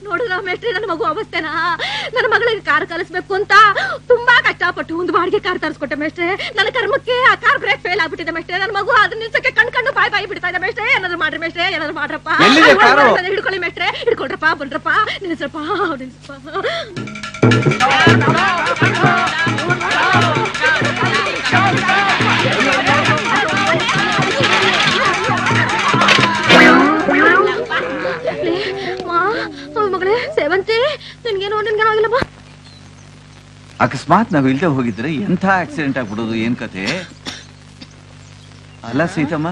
ನೋಡಿದ್ರ ಮೇಷ್ಟ್ರೆ ನನ್ನ ಮಗು ಅವಸ್ಥೆನಾ? ನನ್ನ ಮಗಳಿಗೆ ಕಾರ್ ಕಲಿಸ್ಬೇಕು ಅಂತ ತುಂಬಾ ಕಷ್ಟಪಟ್ಟು ಒಂದು ಬಾಡಿಗೆ ಕಾರ್ ತರಿಸ್ಕೊಟ್ಟೆ ಮೇಷ್ಟ್ರೆ. ನನ್ನ ಕರ್ಮಕ್ಕೆ ಆ ಕಾರ್ ಬ್ರೇಕ್ ಫೇಲ್ ಆಗ್ಬಿಟ್ಟಿದೆ ಮೇಷ್ಟ್ರೆ. ನನ್ನ ಮಗು ಅದನ್ನ ನಿಲ್ಸಕ್ಕೆ ಕಣ್ಣು ಬಾಯಿ ಬಿಡ್ತಾ ಇದೆ ಮೇಷ್ಟ್ರೆ. ಏನಾದ್ರು ಮಾಡ್ರಿ ಮೇಷ್ಟ್ರೆ, ಏನಾದ್ರು ಮಾಡ್ರಪ್ಪ. ಹಿಡ್ಕೊಳ್ಳಿ ಮೇಷ್ಟ್ರೆ, ಹಿಡ್ಕೊಳ್ರಪ್ಪ, ಬನ್ರಪ್ಪ, ನಿಲ್ಸಪ್ಪ. ಮಗಳೇ ಸೇವಂತಿ, ನಿನ್ಗೇನೋ ಆಗಿಲ್ಲಪ್ಪ. ಅಕಸ್ಮಾತ್ ನಾವ್ ಇಲ್ದೆ ಹೋಗಿದ್ರೆ ಎಂಥ ಆಕ್ಸಿಡೆಂಟ್ ಆಗ್ಬಿಡೋದು, ಏನ್ ಕತೆ ಅಲ್ಲ ಸೀತಮ್ಮ?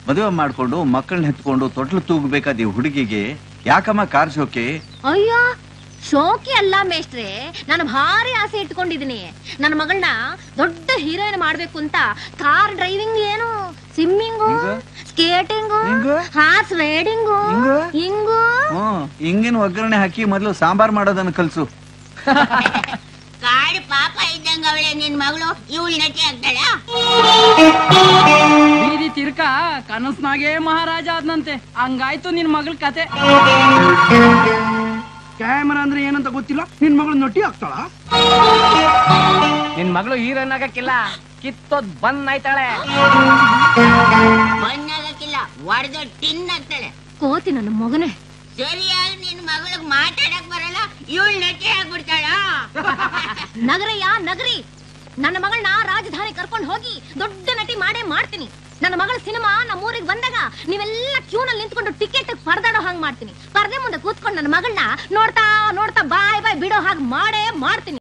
ಮದುವೆ ಮಾಡ್ಕೊಂಡು ಮಕ್ಕಳನ್ನ ಹೆತ್ಕೊಂಡು ತೊಟ್ಲು ತೂಗಬೇಕಾದ ಹುಡುಗಿಗೆ ಯಾಕಮ್ಮ ಕಾರ್ ಶೋಕಿ? ಅಯ್ಯ, ಶೋಕಿ ಅಲ್ಲ ಮೇಷ್ಟ್ರೆ, ನಾನು ಭಾರಿ ಆಸೆ ಇಟ್ಕೊಂಡಿದೀನಿ. ನನ್ನ ಮಗಳನ್ನ ದೊಡ್ಡ ಹೀರೋಯಿನ್ ಮಾಡ್ಬೇಕು ಅಂತ. ಕಾರ್ ಡ್ರೈವಿಂಗ್ ಏನು, ಸ್ವಿಮ್ಮಿಂಗು, ಸ್ಕೇಟಿಂಗು, ಹಾರ್ಸ್ ರೈಡಿಂಗು, ಹಿಂಗು. ಹಿಂಗಿನ ಒಗ್ಗರಣೆ ಹಾಕಿ ಮೊದಲು ಸಾಂಬಾರ್ ಮಾಡೋದನ್ನ ಕಲ್ಸು. ಕಾಡು ಪಾಪ ಇದ್ದಂಗ ಅವಳೆ ನಿನ್ ಮಗಳು. ಇವಳು ನಟಿ ಆಗ್ತಾಳ? ಬೀದಿ ತಿರ್ಕ ಕನಸ್ನಾಗೆ ಮಹಾರಾಜ ಆದ್ನಂತೆ. ಹಂಗಾಯ್ತು ನಿನ್ ಮಗಳ ಕತೆ. ಕ್ಯಾಮರಾ ಅಂದ್ರೆ ಏನಂತ ಗೊತ್ತಿಲ್ಲ, ನಿನ್ ಮಗಳು ನಟಿ ಆಗ್ತಾಳ? ನಿನ್ ಮಗಳು ಹೀರೋಯಿನ್ ಆಗಕ್ಕಿಲ್ಲ, ಕಿತ್ತೋದ್ ಬಂದ್ ಆಯ್ತಾಳೆ. ಬಣ್ಣಾಗಕ್ಕಿಲ್ಲ, ಒಡೆದ ಟಿನ್ ಆಗ್ತಾಳೆ. ಕೋತಿ ನನ್ನ ಮಗನೇ. ಸರಿಯಾಗಿ ನಿನ್ ಮಗಳಿಗೆ ಮಾತಾಡಕ್ ಬರಲ್ಲ, ಇವಳು ನಟಿ ಆಗ್ಬಿಡ್ತಾಳ? ನಗರಯ್ಯ ನಗರಿ, ನನ್ನ ಮಗಳನ್ನ ರಾಜಧಾನಿ ಕರ್ಕೊಂಡು ಹೋಗಿ ದೊಡ್ಡ ನಟಿ ಮಾಡೇ ಮಾಡ್ತೀನಿ. ನನ್ನ ಮಗಳ ಸಿನಿಮಾ ನಮ್ಮೂರಿಗೆ ಬಂದಾಗ ನೀವೆಲ್ಲ ಕ್ಯೂನಲ್ಲಿ ನಿಂತ್ಕೊಂಡು ಟಿಕೆಟ್ ಪರದಾಡೋ ಹಾಗೆ ಮಾಡ್ತೀನಿ. ಪರದೆ ಮುಂದೆ ಕೂತ್ಕೊಂಡು ನನ್ನ ಮಗಳನ್ನ ನೋಡ್ತಾ ನೋಡ್ತಾ ಬಾಯ್ ಬಾಯ್ ಬಿಡೋ ಹಾಗೆ ಮಾಡೇ ಮಾಡ್ತೀನಿ.